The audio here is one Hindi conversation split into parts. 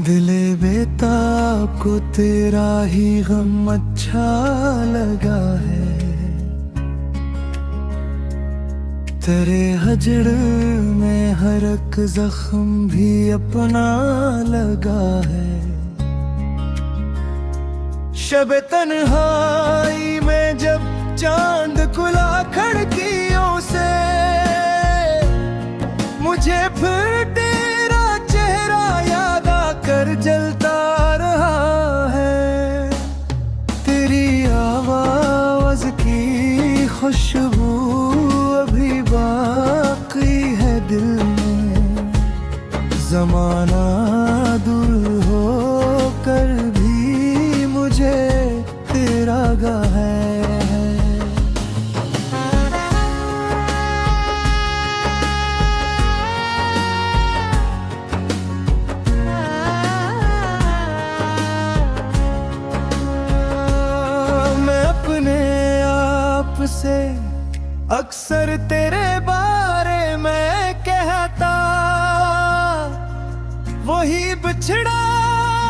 दिले बेताब को तेरा ही गम अच्छा लगा है। तेरे हजर में हर एक जख्म भी अपना लगा है। शब तन्हाई में जब चांद खुला खिड़कियों से, मुझे फिर तेरा चेहरा याद आकर जलता रहा है। तेरी आवाज की खुशबू अभी बाकी है दिल में। जमाना दूर हो कर भी मुझे तेरा गा है। से अक्सर तेरे बारे में कहता, वही बिछड़ा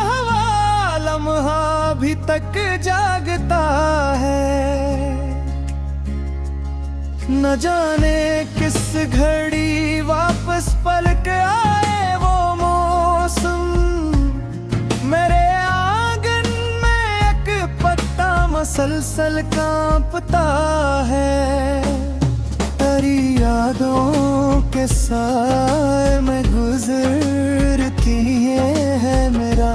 हुआ लम्हा भी तक जागता है। न जाने किस घड़ी वापस पलट आए वो मौसम। मेरे आंगन में एक पत्ता मसलसल कांपता है। तेरी यादों के साए में गुजरती है मेरा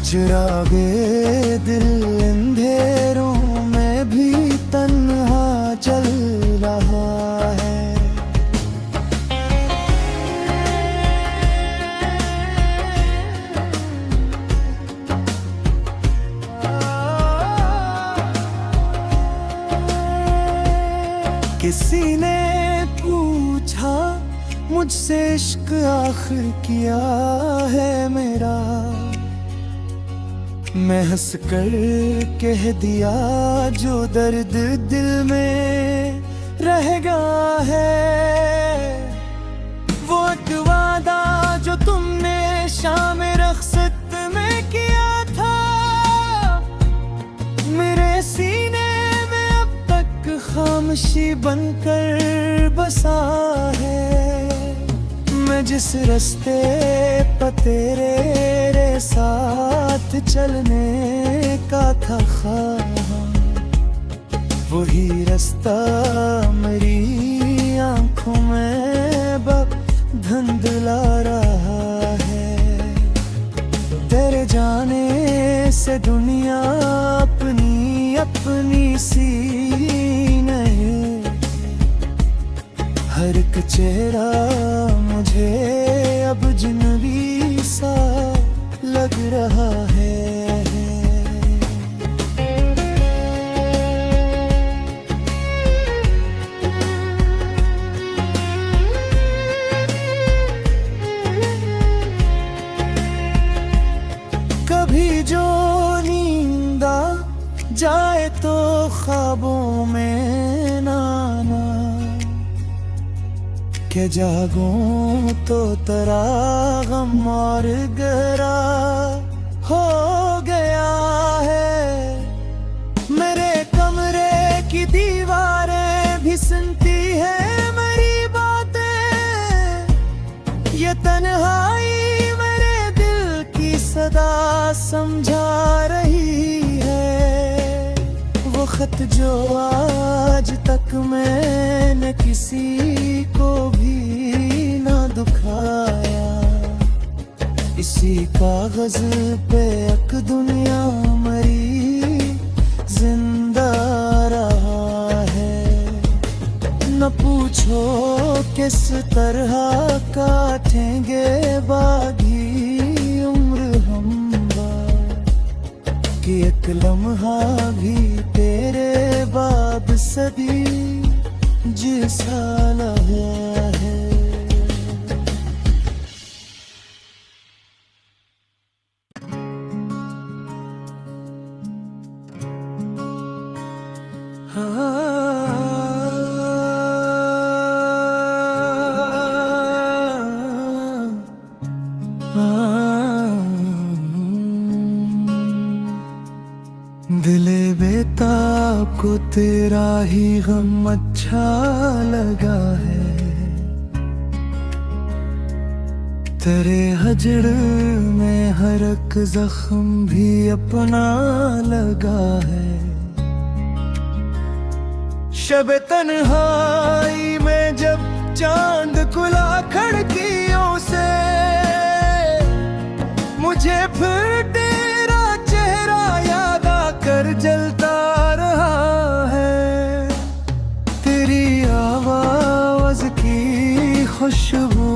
चुरागे दिल। अंधेरों में भी तन्हा चल रहा है। किसी ने पूछा मुझसे इश्क आखिर किया है मेरा। मैं हंस कर कह दिया जो दर्द दिल में रह गया है। वो एक वादा जो तुमने शाम रख्सत में किया था, मेरे सीने में अब तक खामोशी बनकर बसा है। मैं जिस रास्ते पर तेरे साथ चलने का था ख्वाब, वही रास्ता मेरी आंखों में अब धुंधला रहा है। तेरे जाने से दुनिया अपनी अपनी सी नहीं। हर एक चेहरा मुझे अब जिनवी सा लग रहा है। कभी जो नींद आ जाए तो ख्वाबों में नाना के जागूं तो तेरा गम और गहरा हो गया है। मेरे कमरे की दीवारें भी सुनती है मेरी बातें। ये तन्हाई मेरे दिल की सदा समझा रही है। वो खत जो आज तक मैंने किसी को भी ना दुखाया, इसी कागज पे एक दुनिया मरी जिंदा रहा है। न पूछो किस तरह काटेंगे बागी उम्र हम कि एक लम्हा भी तेरे बाद सदी जैसा लगा है। को तेरा ही गम अच्छा लगा है, तेरे हजर में हर एक जख्म भी अपना लगा है। शब तन्हाई में जब चांद खुला खिड़कियों से, मुझे फिर तेरा चेहरा याद आकर जलता रहा है। तेरी आवाज की खुशबू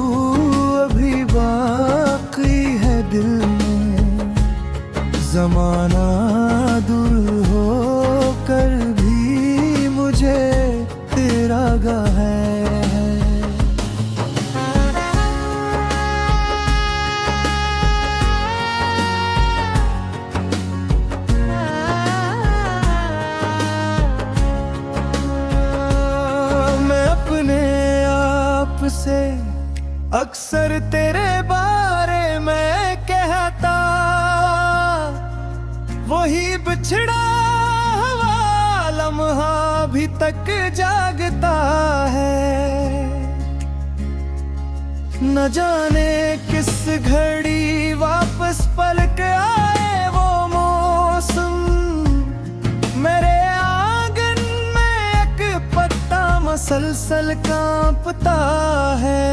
अभी बाकी है दिल में, जमाना दूर होकर भी मुझे तेरा गा है। से अक्सर तेरे बारे में कहता, वही बिछड़ा हुआ लम्हा भी तक जागता है। न जाने किस घड़ी वापस पलट आए वो मौसम, मेरे आंगन में एक पत्ता मसलसल कांपता है।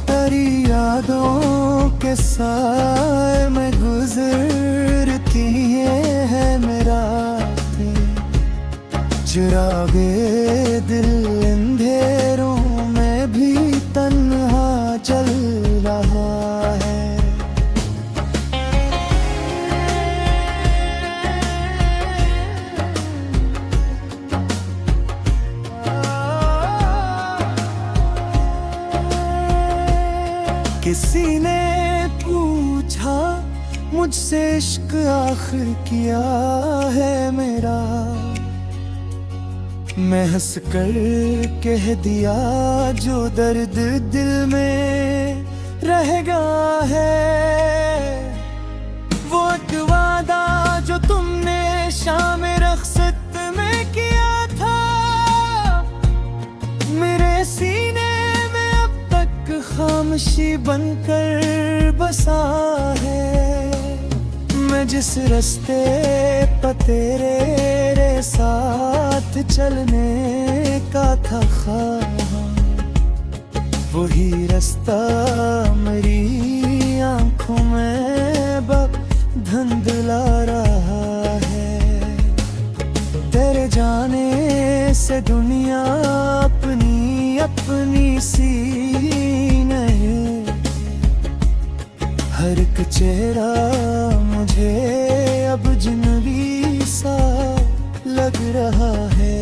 तेरी यादों के साए में गुजरती है मेरा चिरागे दिल, अंधेरों में भी तन्हा चल रहा है। किसी ने पूछा मुझसे इश्क आखिर किया है मेरा, मैं हंस कर कह दिया जो दर्द दिल में रह गया है। वो एक वादा जो तुमने शाम रख्सत में किया था, मेरे सीने में अब तक खामोशी बनकर बसा है। मैं जिस रास्ते पर तेरे साथ चलने का था ख्वाह, वही रास्ता मेरी आंखों में अब धुंधला रहा है। तेरे जाने से दुनिया अपनी अपनी सी नहीं, हर एक चेहरा मुझे अब जिंदगी सा लग रहा है।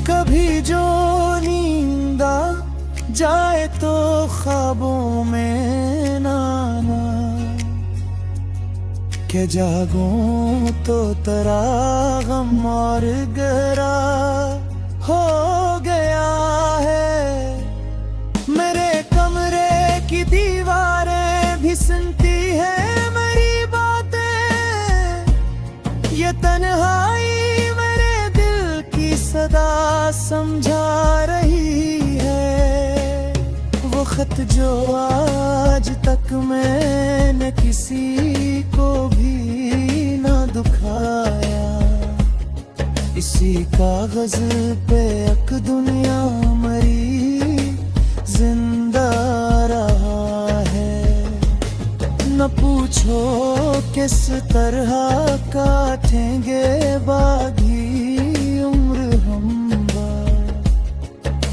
कभी जो नींद आ जाए तो ख्वाबों में नाना, के जागूं तो तेरा गम और गहरा हो गया है। मेरे कमरे की दीवारें भी सुनती है मेरी बातें, ये तन्हाई मेरे दिल की सदा समझा रही है। वो खत जो आज तक मैंने किसी को भी ना दुखाया, इसी कागज पे एक दुनिया मरी जिंदा रहा है। न पूछो किस तरह काटेंगे बागी उम्र हम,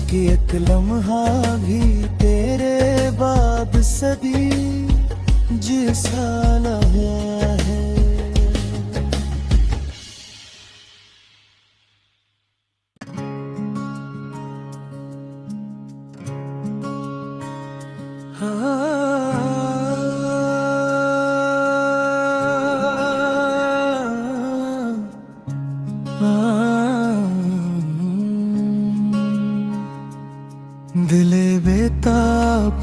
कि एक लम्हा भी तेरे बाद सदी जैसा लगा है।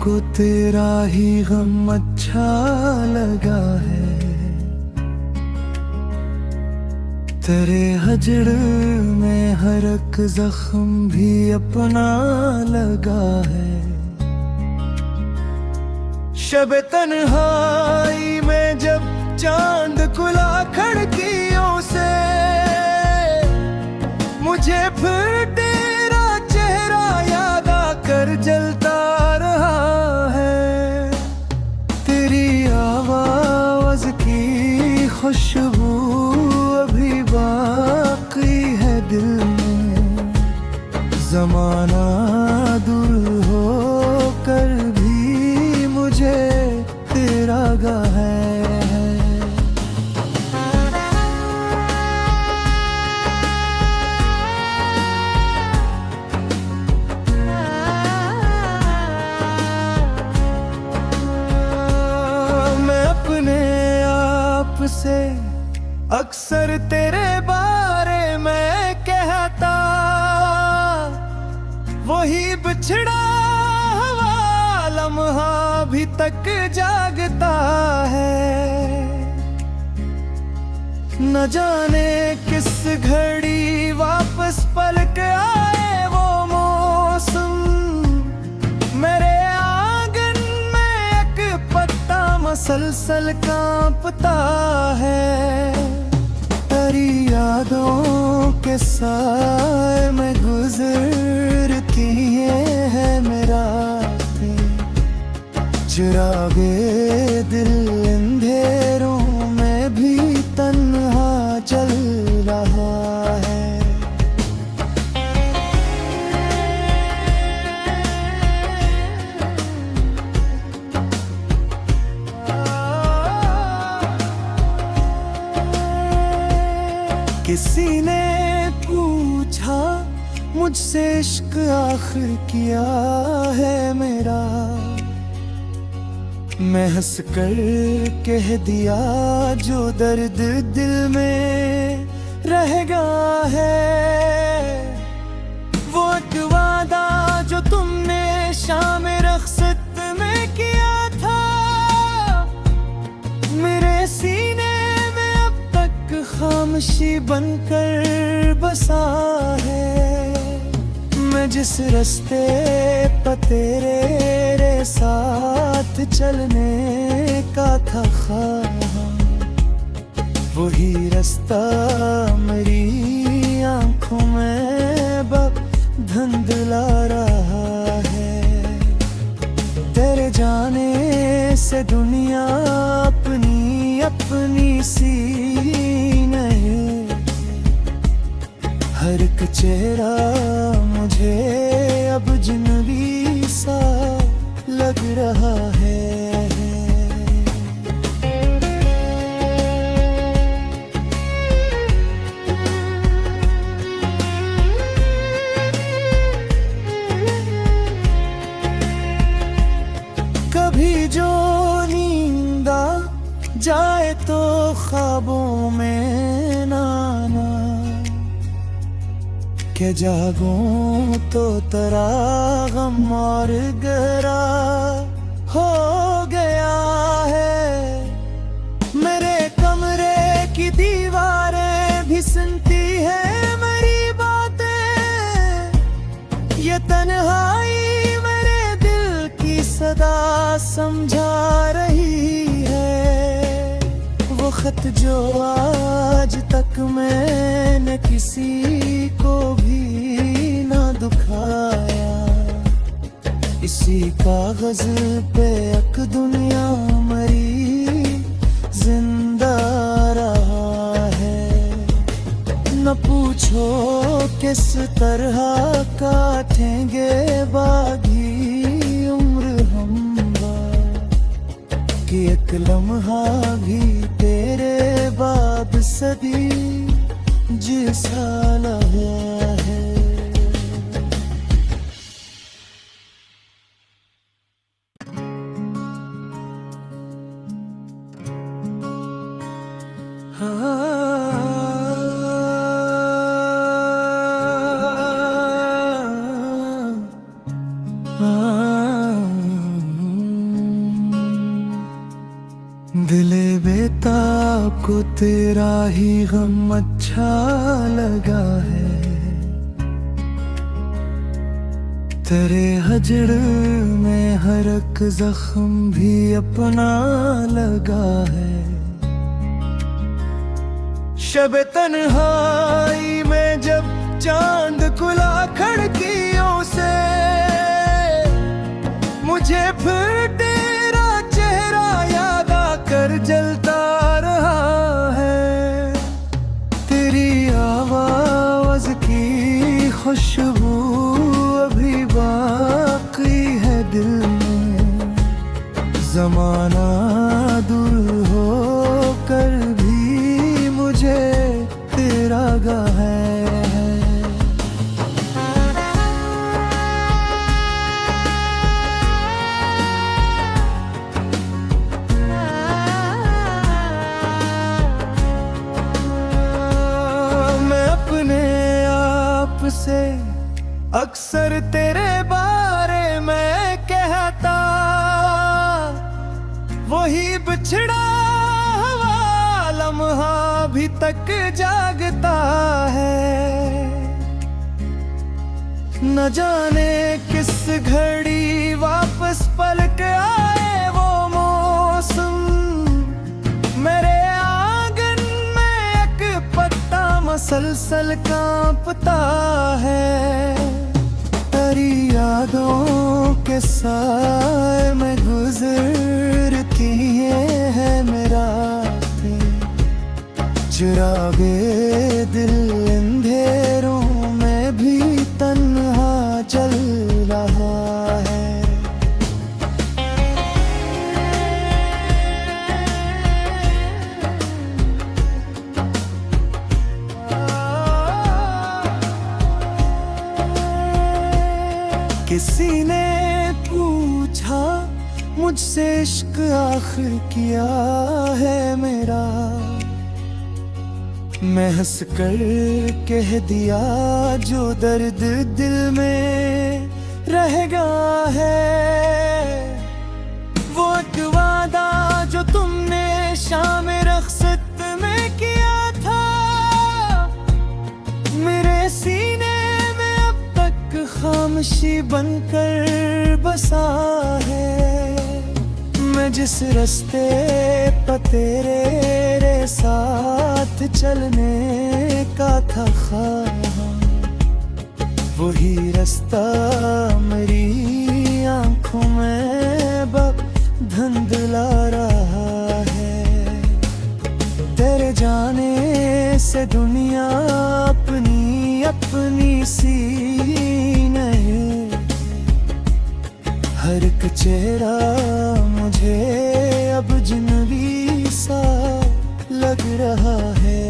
को तेरा ही गम अच्छा लगा है, तेरे हजर में हर एक जख्म भी अपना लगा है। शब तन्हाई में जब चांद खुला खिड़कियों से, मुझे फिर तेरा चेहरा याद आकर जलता रहा है। तेरी आवाज की खुशबू अभी बाकी है दिल में, जमाना दूर हो कर भी मुझे तेरा गा है। से अक्सर तेरे बारे में कहता, वही बिछड़ा हुआ लम्हा भी तक जागता है। न जाने किस घड़ी वापस पलट आए वो मौसम, मेरे आंगन में एक पत्ता मसलसल कांपता है। तेरी यादों के साए में गुजरती है मेरा चुरागे दिल, अंधेरों में भी तन्हा चल रहा है। किसी ने पूछा मुझसे इश्क आखिर किया है मेरा, मैं हंस कर कह दिया जो दर्द दिल में रह गया है। वो एक वादा जो तुमने शाम रख्सत में किया था, मेरे सीने खामोशी बनकर बसा है। मैं जिस रास्ते पर तेरे साथ चलने का था ख्वाब, वही रास्ता मेरी आंखों में अब धुंधला रहा है। तेरे जाने से दुनिया अपनी अपनी सी नहीं, हर एक चेहरा मुझे अब जिंदगी सा लग रहा है। कभी जो नींद जाए तो ख्वाबों में नाना, के जागूं तो तेरा गम और गहरा हो गया है। मेरे कमरे की दीवारें भी सुनती है मेरी बातें, ये तन्हाई मेरे दिल की सदा समझा रही है। वो खत जो आज तक मैंने किसी को भी ना दुखाया, इसी कागज पे एक दुनिया मरी जिंदा रहा है। न पूछो किस तरह काटेंगे बागी उम्र हम, कि एक लम्हा भी तेरे बाद सदी जैसा लगा है। दिले बेताब को तेरा ही गम अच्छा लगा है। तेरे हजर में हर एक जख्म भी अपना लगा है। शब तन्हाई में जब चांद खुला खिड़कियों से, मुझे फिर तेरा चेहरा याद आकर जलता रहा है। तेरी आवाज की खुशबू अभी बाकी है दिल में। जमाना दूर हो कर भी मुझे तेरा गा है। से अक्सर तेरे बारे में कहता, वही बिछड़ा हुआ लम्हा भी तक जागता है। न जाने किस घड़ी वापस पलट आए वो मौसम। मेरे आंगन में एक पत्ता मसलसल कांपता है। तेरी यादों के साए में गुजरती है मेरा चुरागे दिल। अंधेरों में भी तन्हा चल रहा है। किसी ने पूछा मुझसे इश्क आखिर किया है मेरा। मैं हंस कर कह दिया जो दर्द दिल में रह गया है। वो एक वादा जो तुमने शाम रख्सत में किया था, मेरे सीने में अब तक खामोशी बनकर बसा है। मैं जिस रास्ते पर तेरे साथ चलने का था ख्वाह, वही रास्ता मेरी आंखों में अब धुंधला रहा है। तेरे जाने से दुनिया अपनी अपनी सी नहीं। हर एक चेहरा मुझे अब जिंदगी सा लग रहा है।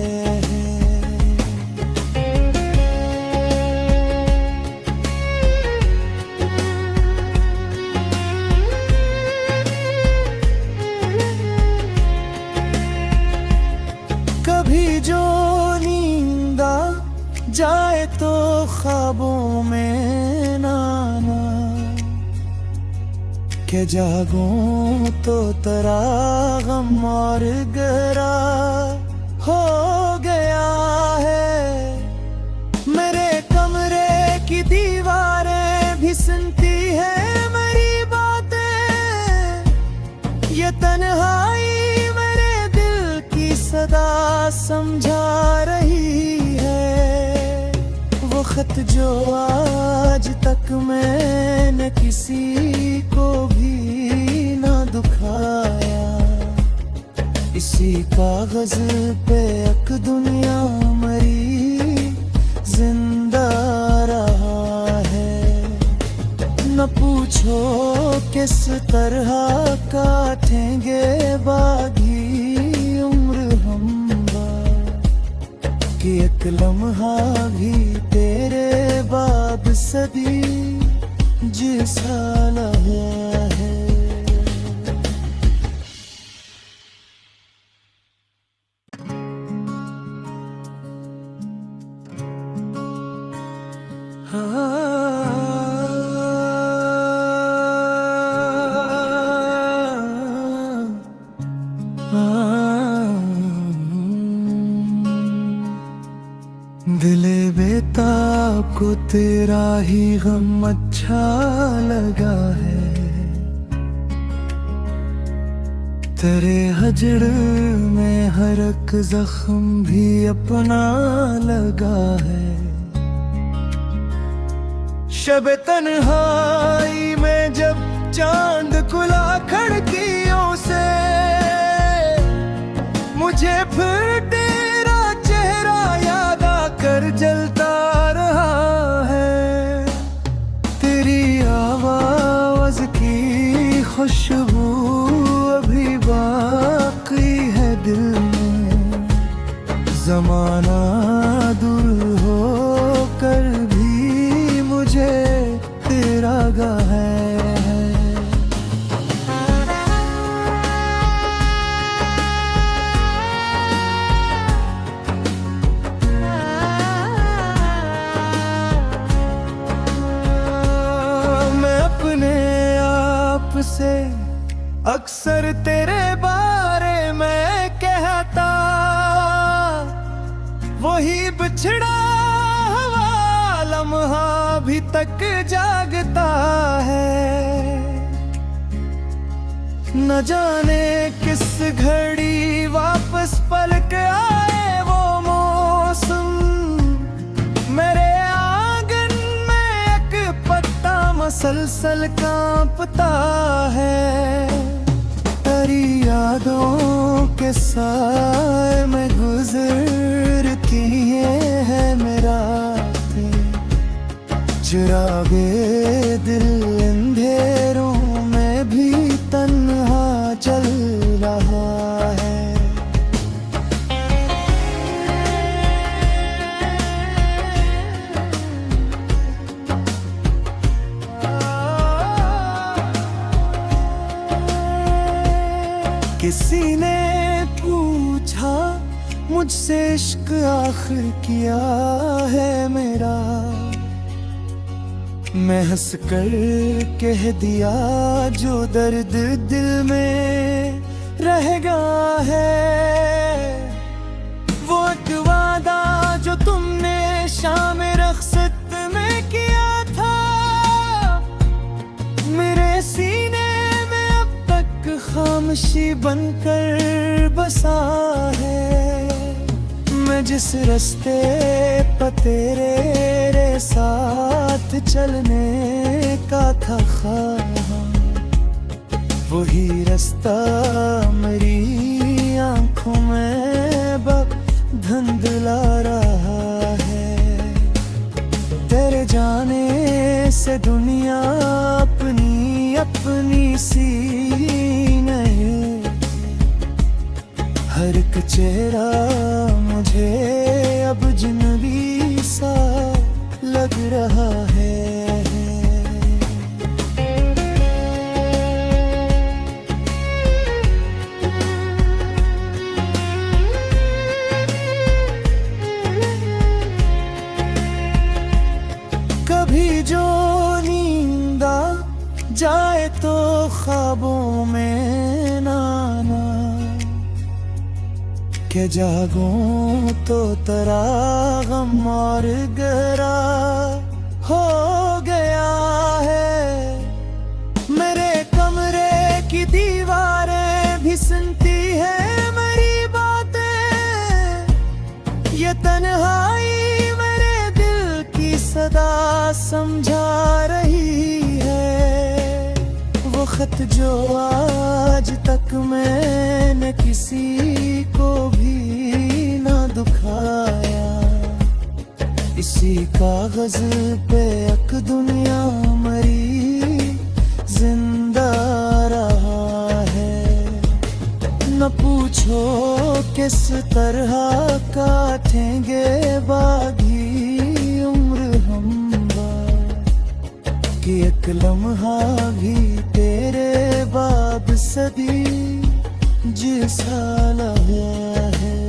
कभी जो नींद आ जाए तो ख्वाबों में नाना के जागूं तो तेरा गम और गहरा हो गया है। मेरे कमरे की दीवारें भी सुनती है मेरी बातें। ये तन्हाई मेरे दिल की सदा समझा रही है। वो खत जो आज तक मैंने किसी को भी ना दुखाया, इसी कागज पे एक दुनिया मरी जिंदा रहा है। न पूछो किस तरह काटेंगे बागी उम्र हम कि एक लम्हा भी तेरे बाद सदी जैसा लगा है। को तेरा ही गम अच्छा लगा है, तेरे हजर में हर एक जख्म भी अपना लगा है। शब तन्हाई में जब चांद खुला खिड़कियों से, मुझे फिर तेरा चेहरा याद आकर जलता रहा है। तेरी आवाज की खुशबू अभी बाकी है दिल में, जमाना दूर हो कर भी मुझे तेरा गा है। से अक्सर तेरे बारे में कहता, वही बिछड़ा हुआ लम्हा भी तक जागता है। न जाने किस घड़ी वापस पलट आए वो मौसम, मेरे आंगन में एक पत्ता मसलसल कांपता है। तेरी यादों के साए में गुजरती है मेरा, चुरागे दिल अंधेरों में भी तन्हा चल रहा है। किसी ने पूछा मुझसे इश्क आखिर किया है मेरा, मैं हंस कर कह दिया जो दर्द दिल में रह गया है। वो एक वादा जो तुमने शाम रख्सत में किया था, मेरे सीने में अब तक खामोशी बनकर बसा है। मैं जिस रास्ते पर तेरे साथ चलने का था ख्वाह, वही रास्ता मेरी आंखों में अब धुंधला रहा है। तेरे जाने से दुनिया अपनी अपनी सी नहीं, हर एक चेहरा मुझे अब जिनवी सा लग रहा है। कभी जो नींद आ जाए तो ख्वाबों में नाना, के जागूं तो तेरा गम और गहरा हो गया है। मेरे कमरे की दीवारें भी सुनती है मेरी बातें, ये तन्हाई मेरे दिल की सदा समझा रही है। वो खत जो आज तक मैंने किसी को भी ना दुखाया, इसी कागज पे एक दुनिया मरी जिंदा रहा है। न पूछो किस तरह काटेंगे बागी उम्र हम, कि एक लम्हा भी तेरे बाद सदी जैसा लगा है।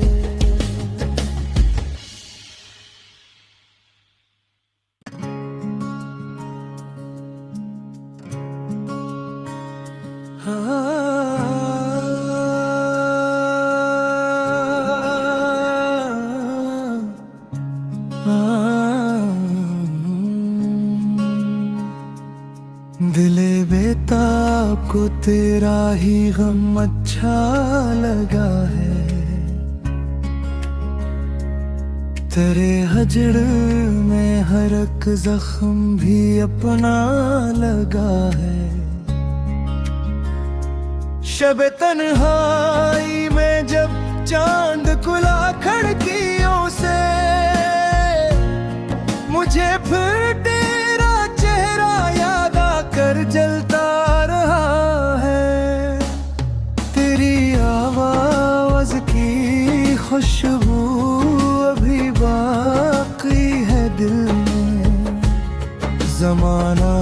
को तेरा ही गम अच्छा लगा है, तेरे हजर में हर एक जख्म भी अपना लगा है। शब तन्हाई में जब चांद खुला खिड़कियों से, मुझे फिर तेरा चेहरा याद आकर जलता रहा है। तेरी आवाज की खुशबू अभी बाकी है दिल में, जमाना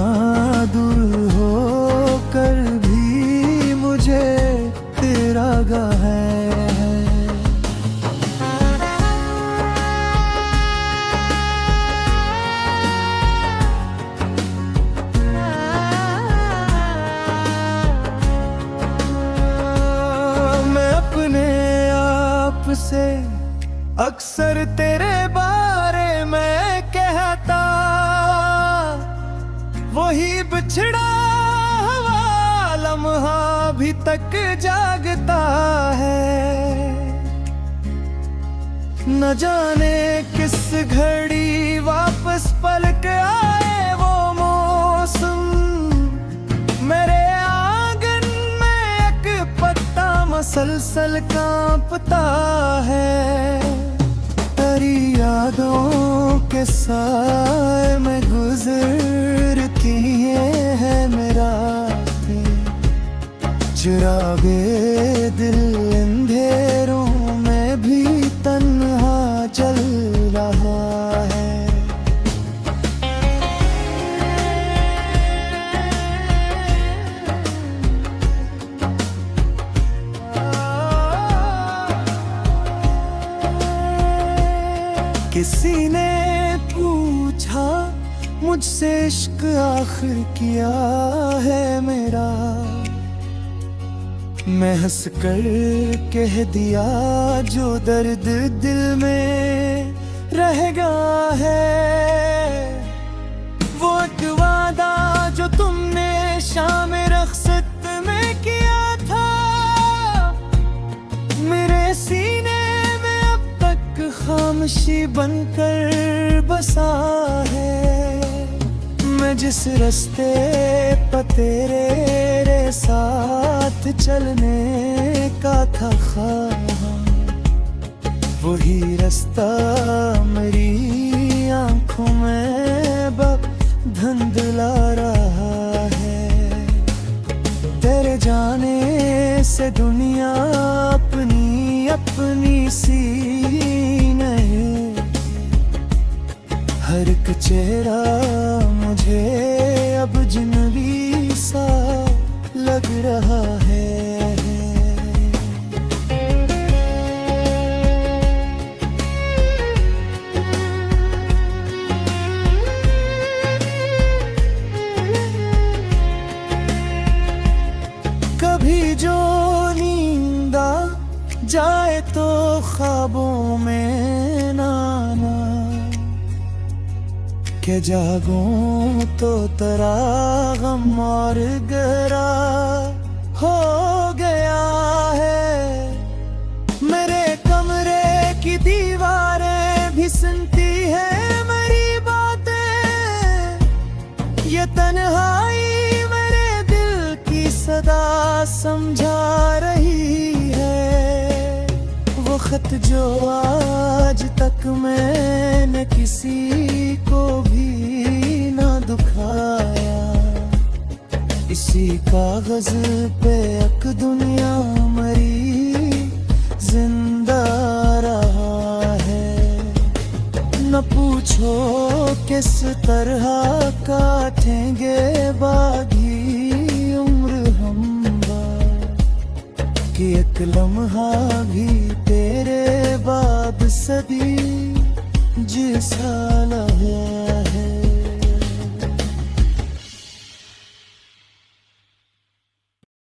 दूर होकर भी मुझे तेरा गा है। से अक्सर तेरे बारे में कहता, वही बिछड़ा हुआ लम्हा भी तक जागता है। न जाने किस घड़ी वापस पलट आए वो मौसम, मेरे आंगन में एक पत्ता मसलसल कांपता है। तेरी यादों के साए में गुजरती है मेरा चुरागे दिल, अंधेरों में भी तन्हा चल रहा है। किसी ने पूछा मुझसे इश्क आखिर किया है मेरा, मैं हंस कर कह दिया जो दर्द दिल में रह गया है। वो एक वादा जो तुमने शाम रख्सत में किया था, मेरे सीने में अब तक खामोशी बनकर बसा है। मैं जिस रास्ते पर तेरे साथ चलने का था ख्वाह, वही रास्ता मेरी आंखों में अब धुंधला रहा है। तेरे जाने से दुनिया अपनी अपनी सी नहीं, हर एक चेहरा मुझे अब जिनवी सा लग रहा है। कभी जो नींद आ जाए तो ख्वाबों में नाना, के जागूं तो तेरा गम और गहरा हो गया है। मेरे कमरे की दीवारें भी सुनती है मेरी बातें, ये तन्हाई मेरे दिल की सदा समझा रही है। वो खत जो आज तक मैंने किसी को भी ना दुखाया, इसी कागज पे एक दुनिया मरी जिंदा रहा है। न पूछो किस तरह काटेंगे बागी उम्र हम, कि एक लम्हा भी तेरे बाद सदी जैसा